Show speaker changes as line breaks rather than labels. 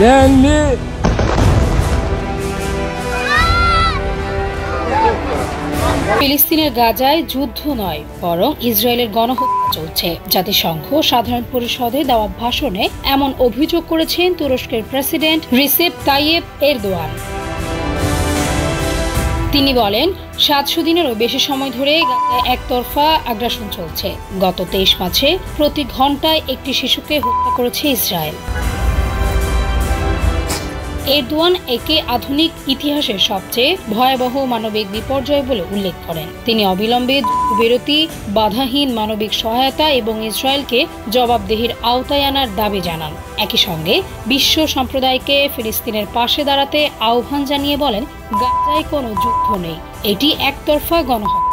mainly
ফিলিস্তিনের গাজায় যুদ্ধ নয়, বরং ইসরায়েলের গণহত্যা চলছে। জাতিসংঘ সাধারণ পরিষদে দেওয়া ভাষণে এমন অভিযোগ করেছেন তুরস্কের প্রেসিডেন্ট রিসেপ তাইয়েপ এরদোয়ান। তিনি বলেন, ৭০০ দিনেরও বেশি সময় ধরে গাজায় একতরফা আগ্রাসন চলছে। গত ২৩ মাসে প্রতি ঘন্টায় একটি শিশুকে হত্যা করেছে ইসরায়েল। এরদোয়ান একে আধুনিক ইতিহাসের সবচেয়ে ভয়াবহ মানবিক বিপর্যয় বলে উল্লেখ করেন। তিনি অবিলম্বে যুদ্ধবিরতি, বাধাহীন মানবিক সহায়তা এবং ইসরায়েলকে জবাবদিহির আওতায় আনার দাবি জানান। একই সঙ্গে বিশ্ব সম্প্রদায়কে ফিলিস্তিনের পাশে দাঁড়াতে আহ্বান জানিয়ে বলেন, গাজায় কোনো যুদ্ধ নেই, এটি একতরফা গণহত্যা।